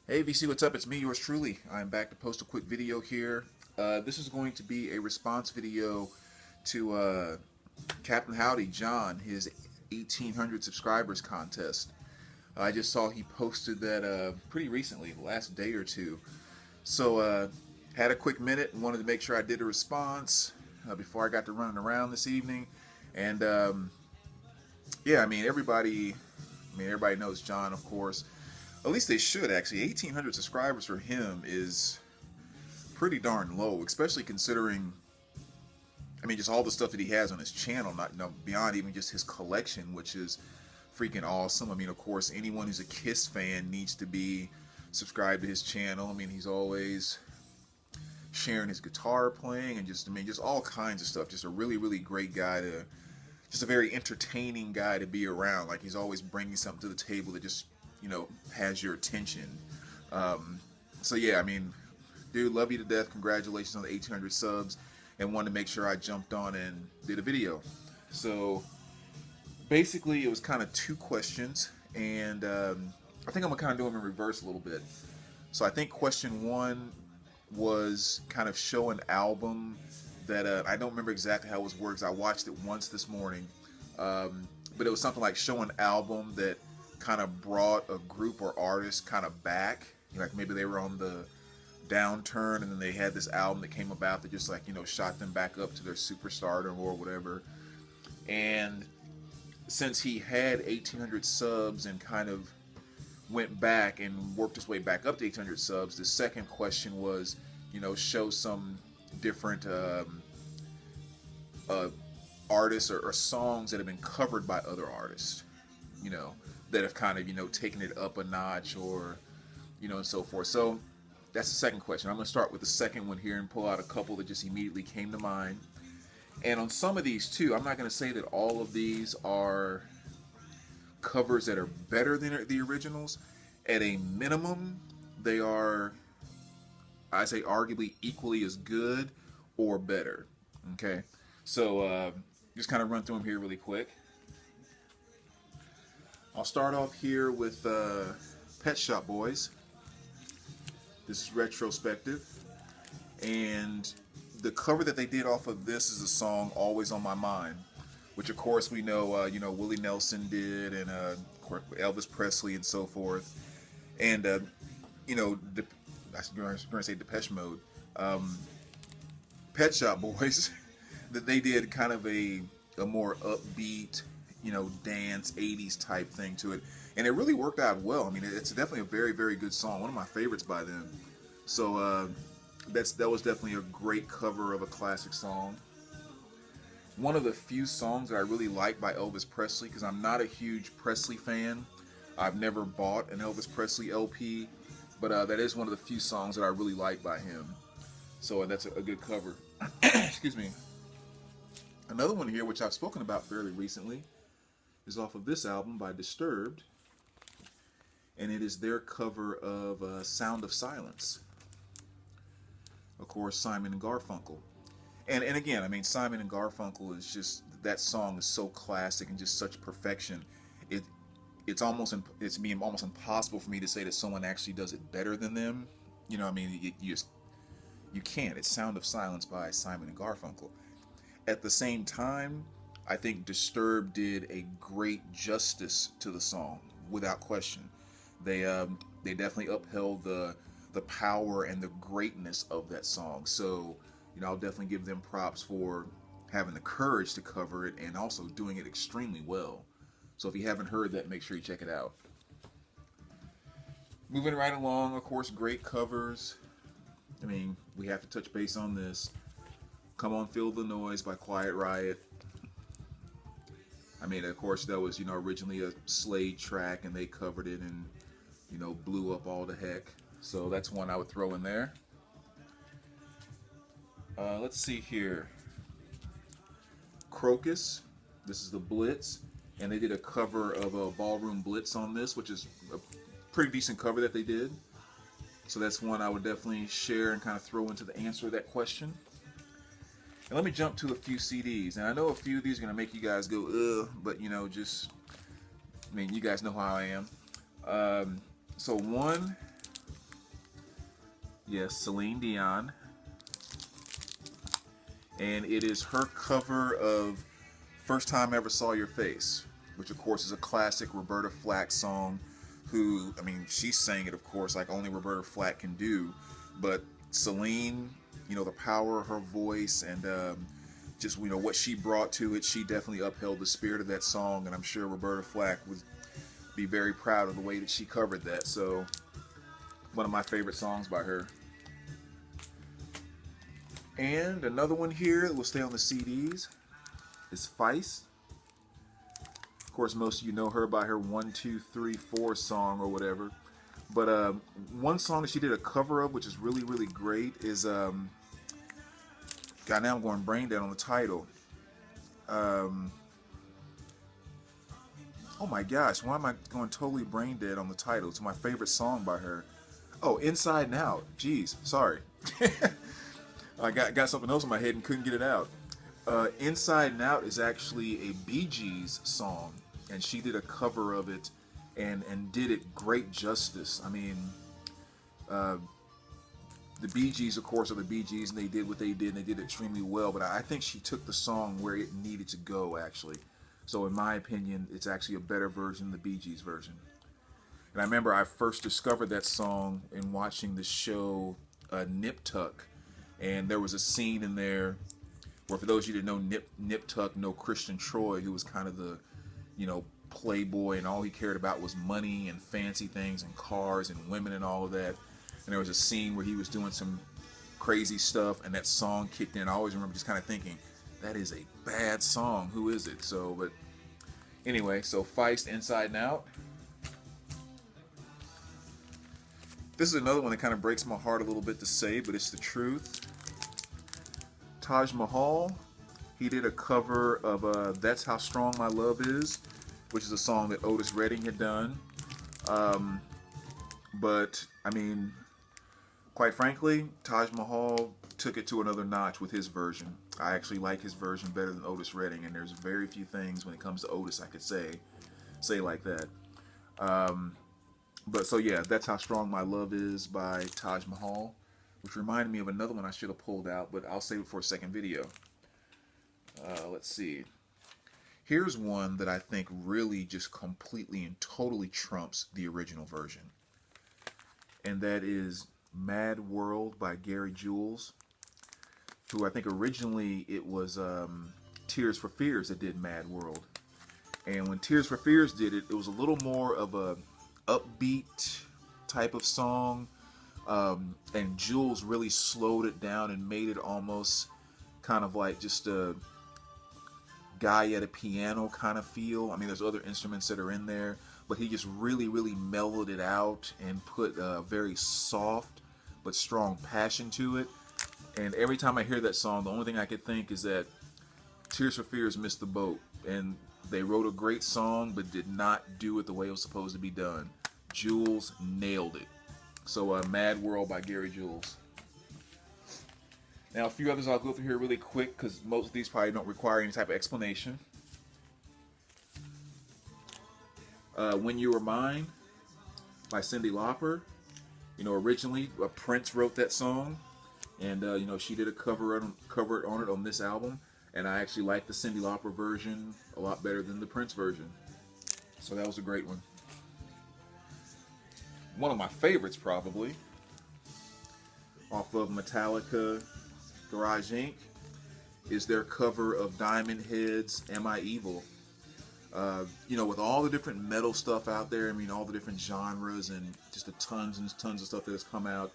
Hey VC, what's up? It's me, yours truly. I'm back to post a quick video here. This is going to be a response video to Captain Howdy John, his 1,800 subscribers contest. I just saw he posted that pretty recently, the last day or two. So had a quick minute and wanted to make sure I did a response before I got to running around this evening. And yeah, everybody knows John, of course. At least they should, actually. 1,800 subscribers for him is pretty darn low, especially considering, just all the stuff that he has on his channel, beyond even just his collection, which is freaking awesome. Of course, anyone who's a Kiss fan needs to be subscribed to his channel. He's always sharing his guitar playing and just all kinds of stuff. Just a really, really great guy just a very entertaining guy to be around. Like, he's always bringing something to the table that just has your attention. So yeah, dude, love you to death. Congratulations on the 1,800 subs, and wanted to make sure I jumped on and did a video. So basically, it was kind of two questions, and I think I'm gonna kind of do them in reverse a little bit. So I think question one was kind of show an album that I don't remember exactly how it was worded. I watched it once this morning, but it was something like show an album that kind of brought a group or artist kind of back. Like maybe they were on the downturn and then they had this album that came about that just shot them back up to their superstardom or whatever. And since he had 1,800 subs and kind of went back and worked his way back up to 1,800 subs, the second question was, show some different artists or songs that have been covered by other artists, that have kind of, taken it up a notch, or, and so forth. So that's the second question. I'm going to start with the second one here and pull out a couple that just immediately came to mind. And on some of these too, I'm not going to say that all of these are covers that are better than the originals. At a minimum, they are, I say, arguably equally as good or better. Okay, so just kind of run through them here really quick. I'll start off here with Pet Shop Boys. This is retrospective, and the cover that they did off of this is the song "Always on My Mind," which of course we know, Willie Nelson did, and Elvis Presley and so forth, and I was going to say Depeche Mode, Pet Shop Boys, that they did kind of a more upbeat, dance 80s type thing to it, and it really worked out well. It's definitely a very, very good song, one of my favorites by them. So that was definitely a great cover of a classic song. One of the few songs that I really like by Elvis Presley, because I'm not a huge Presley fan. I've never bought an Elvis Presley LP, but that is one of the few songs that I really like by him. So that's a good cover. Excuse me. Another one here, which I've spoken about fairly recently, is off of this album by Disturbed, and it is their cover of Sound of Silence. Of course, Simon and Garfunkel. And again, Simon and Garfunkel is just, that song is so classic and just such perfection. It's almost impossible for me to say that someone actually does it better than them. You can't. It's Sound of Silence by Simon and Garfunkel. At the same time, I think Disturbed did a great justice to the song, without question. They definitely upheld the power and the greatness of that song. So, I'll definitely give them props for having the courage to cover it and also doing it extremely well. So if you haven't heard that, make sure you check it out. Moving right along, of course, great covers. We have to touch base on this. Come On Feel the Noise by Quiet Riot. Of course, that was, originally a Slade track, and they covered it and, blew up all the heck. So that's one I would throw in there. Let's see here. Crocus. This is the Blitz, and they did a cover of a Ballroom Blitz on this, which is a pretty decent cover that they did. So that's one I would definitely share and kind of throw into the answer to that question. And let me jump to a few CDs. And I know a few of these are going to make you guys go, ugh, but you guys know how I am. So one Yes, Celine Dion. And it is her cover of First Time I Ever Saw Your Face, which of course is a classic Roberta Flack song. Who, I mean, she sang it, of course, like only Roberta Flack can do. But Celine, you know, the power of her voice and just, you know, what she brought to it, she definitely upheld the spirit of that song. And I'm sure Roberta Flack would be very proud of the way that she covered that. So, one of my favorite songs by her. And another one here that will stay on the CDs is Feist. Of course, most of you know her by her 1, 2, 3, 4 song or whatever. But one song that she did a cover of, which is really, really great, is God, now I'm going brain dead on the title. Oh my gosh, why am I going totally brain dead on the title? It's my favorite song by her. Oh, Inside and Out. Jeez, sorry. I got something else in my head and couldn't get it out. Inside and Out is actually a Bee Gees song, and she did a cover of it and did it great justice. I mean, the Bee Gees, of course, are the Bee Gees, and they did what they did, and they did it extremely well, but I think she took the song where it needed to go, actually. So in my opinion, it's actually a better version than the Bee Gees version. And I remember I first discovered that song in watching the show Nip Tuck. And there was a scene in there where, for those of you that know Nip Tuck, know Christian Troy, who was kind of the, you know, playboy, and all he cared about was money and fancy things and cars and women and all of that. And there was a scene where he was doing some crazy stuff, and that song kicked in. I always remember just kind of thinking, that is a bad song. Who is it? So, but anyway, so Feist, Inside and Out. This is another one that kind of breaks my heart a little bit to say, but it's the truth. Taj Mahal, he did a cover of That's How Strong My Love Is, which is a song that Otis Redding had done. But, I mean, quite frankly, Taj Mahal took it to another notch with his version. I actually like his version better than Otis Redding, and there's very few things when it comes to Otis I could say like that. But so yeah, That's How Strong My Love Is by Taj Mahal, which reminded me of another one I should have pulled out, but I'll save it for a second video. Let's see. Here's one that I think really just completely and totally trumps the original version. And that is Mad World by Gary Jules, who I think originally it was Tears for Fears that did Mad World. And when Tears for Fears did it, it was a little more of a upbeat type of song, and Jules really slowed it down and made it almost kind of like just a guy at a piano kind of feel. I mean, there's other instruments that are in there, but he just really, really mellowed it out and put a very soft but strong passion to it. And every time I hear that song, the only thing I could think is that Tears for Fears missed the boat, and they wrote a great song but did not do it the way it was supposed to be done. Jules nailed it. So Mad World by Gary Jules. Now a few others I'll go through here really quick because most of these probably don't require any type of explanation. When You Were Mine by Cyndi Lauper. You know, originally Prince wrote that song, and you know, she did a cover on it on this album, and I actually like the Cyndi Lauper version a lot better than the Prince version. So that was a great one. One of my favorites, probably, off of Metallica Garage Inc., is their cover of Diamond Head's Am I Evil? You know, with all the different metal stuff out there, I mean, all the different genres and just the tons and tons of stuff that has come out,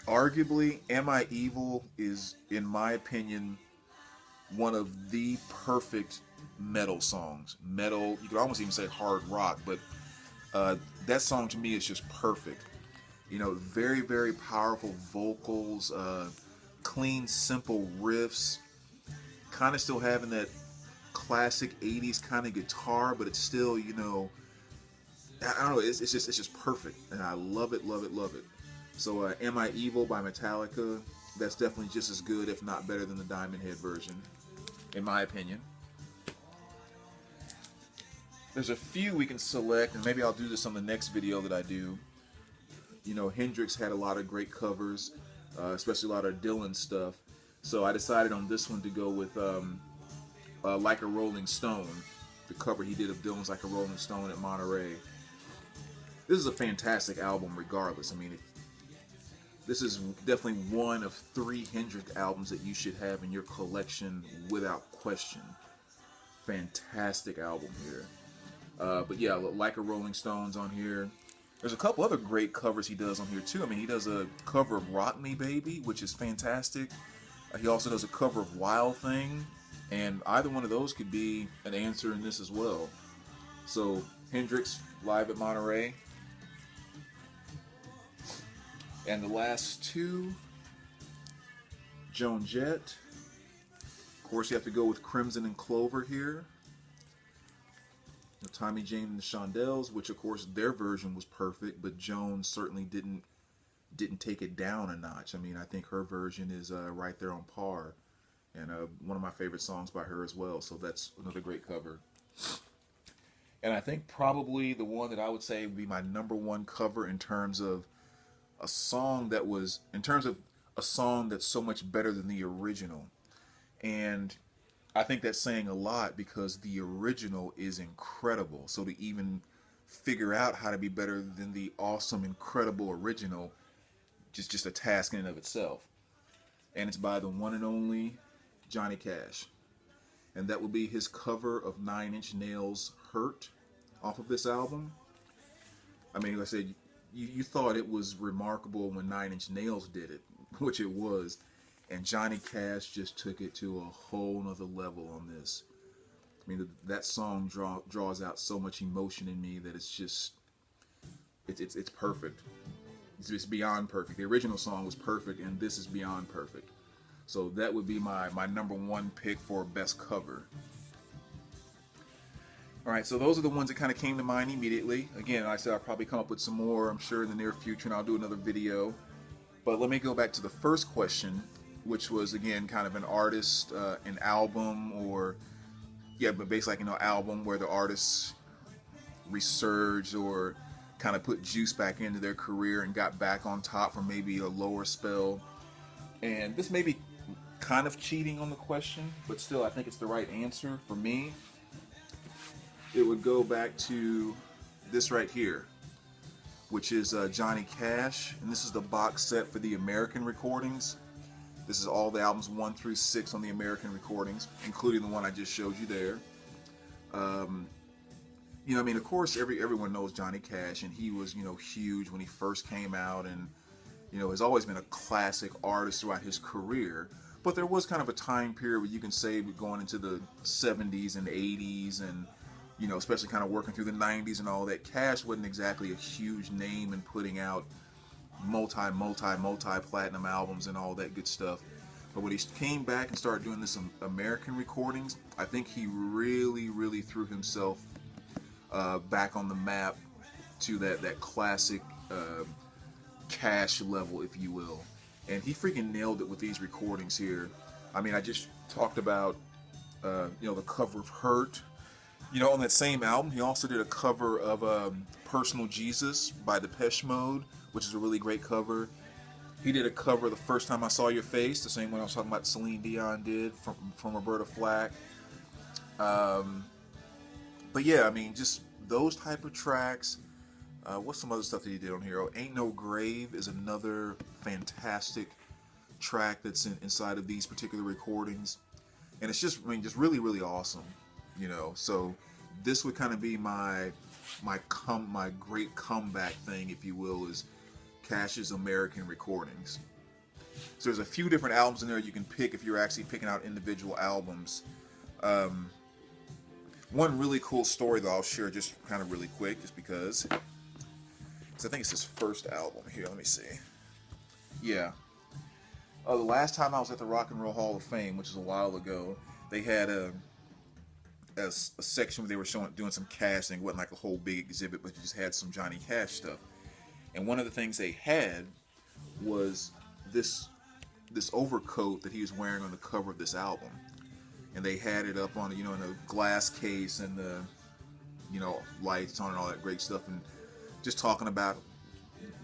arguably, Am I Evil is, in my opinion, one of the perfect metal songs. Metal, you could almost even say hard rock, but that song to me is just perfect. You know, very, very powerful vocals, clean, simple riffs, kind of still having that classic 80s kind of guitar, but it's still, you know, I don't know, it's just perfect, and I love it, love it, love it. So Am I Evil by Metallica, that's definitely just as good, if not better than the Diamond Head version, in my opinion. There's a few we can select, and maybe I'll do this on the next video that I do. You know, Hendrix had a lot of great covers, especially a lot of Dylan stuff. So I decided on this one to go with Like a Rolling Stone, the cover he did of Dylan's Like a Rolling Stone at Monterey. This is a fantastic album regardless. I mean, this is definitely one of 3 Hendrix albums that you should have in your collection without question. Fantastic album here. But yeah, Like a Rolling Stone's on here. There's a couple other great covers he does on here too. I mean, he does a cover of Rock Me Baby, which is fantastic. He also does a cover of Wild Thing, and either one of those could be an answer in this as well. So Hendrix live at Monterey. And the last 2, Joan Jett. Of course, you have to go with Crimson and Clover here. Tommy James and the Shondells, which of course their version was perfect, but Joan certainly didn't take it down a notch. I mean, I think her version is right there on par, and one of my favorite songs by her as well. So that's another great cover. And I think probably the one that I would say would be my #1 cover in terms of a song that was, in terms of a song that's so much better than the original. And I think that's saying a lot because the original is incredible. So to even figure out how to be better than the awesome, incredible original, just a task in and of itself. And it's by the one and only Johnny Cash. And that would be his cover of 9 Inch Nails' Hurt off of this album. I mean, like I said, you thought it was remarkable when 9 Inch Nails did it, which it was. And Johnny Cash just took it to a whole nother level on this. I mean, that song draws out so much emotion in me that it's just, it's perfect. It's beyond perfect. The original song was perfect, and this is beyond perfect. So that would be my #1 pick for best cover. Alright, so those are the ones that kind of came to mind immediately. Again, like I said, I'll probably come up with some more, I'm sure, in the near future, and I'll do another video. But let me go back to the first question, which was, again, kind of an artist, an album, or, yeah, but basically, like, you know, album where the artist resurged or kind of put juice back into their career and got back on top from maybe a lower spell. And this may be kind of cheating on the question, but still, I think it's the right answer for me. It would go back to this right here, which is Johnny Cash, and this is the box set for the American recordings. This is all the albums 1 through 6 on the American recordings, including the one I just showed you there. You know, I mean, of course, everyone knows Johnny Cash, and he was, you know, huge when he first came out, and, you know, has always been a classic artist throughout his career. But there was kind of a time period where you can say going into the 70s and 80s, and, you know, especially kind of working through the 90s and all that, Cash wasn't exactly a huge name in putting out multi-platinum albums and all that good stuff. But when he came back and started doing this American recordings, I think he really threw himself back on the map to that classic Cash level, if you will. And he freaking nailed it with these recordings here. I mean, I just talked about you know, the cover of Hurt. You know, on that same album, he also did a cover of Personal Jesus by Depeche Mode, which is a really great cover. He did a cover of The First Time I Saw Your Face, the same one I was talking about Celine Dion did from Roberta Flack. But yeah, I mean, just those type of tracks. What's some other stuff that he did on here? Oh, Ain't No Grave is another fantastic track that's inside of these particular recordings. And it's just, I mean, just really awesome. You know, so this would kind of be my great comeback thing, if you will, is Cash's American recordings. So there's a few different albums in there you can pick if you're actually picking out individual albums. One really cool story that I'll share just kind of really quick, just because I think it's his first album. Here, let me see. Yeah. The last time I was at the Rock and Roll Hall of Fame, which is a while ago, they had a section where they were doing some Cash thing. It wasn't like a whole big exhibit, but you just had some Johnny Cash stuff. And one of the things they had was this overcoat that he was wearing on the cover of this album. And they had it up on, you know, in a glass case, and the, you know, lights on and all that great stuff, and just talking about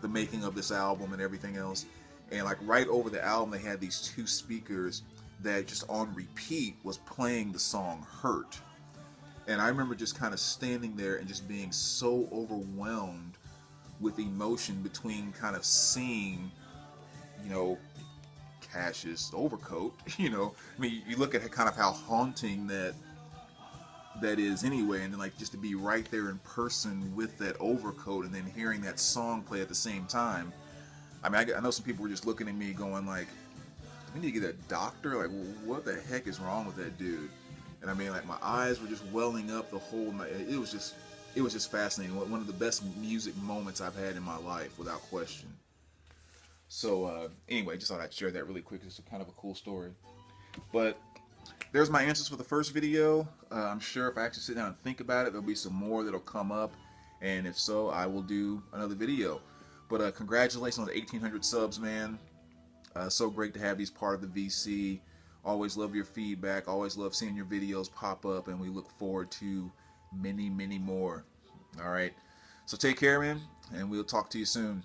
the making of this album and everything else. And like right over the album, they had these two speakers that just on repeat was playing the song Hurt. And I remember just kind of standing there and just being so overwhelmed with emotion between kind of seeing, you know, Cash's overcoat. You know, I mean, you look at kind of how haunting that is anyway, and then like just to be right there in person with that overcoat and then hearing that song play at the same time. I mean, I know some people were just looking at me going like, we need to get a doctor, like what the heck is wrong with that dude? And I mean, like my eyes were just welling up the whole night. It was just fascinating. One of the best music moments I've had in my life, without question. So anyway, just thought I'd share that really quick. It's kind of a cool story. But there's my answers for the first video. I'm sure if I actually sit down and think about it, there'll be some more that'll come up. And if so, I will do another video. But congratulations on the 1,800 subs, man. So great to have these part of the VC. Always love your feedback. Always love seeing your videos pop up. And we look forward to many, many more. All right. So take care, man. And we'll talk to you soon.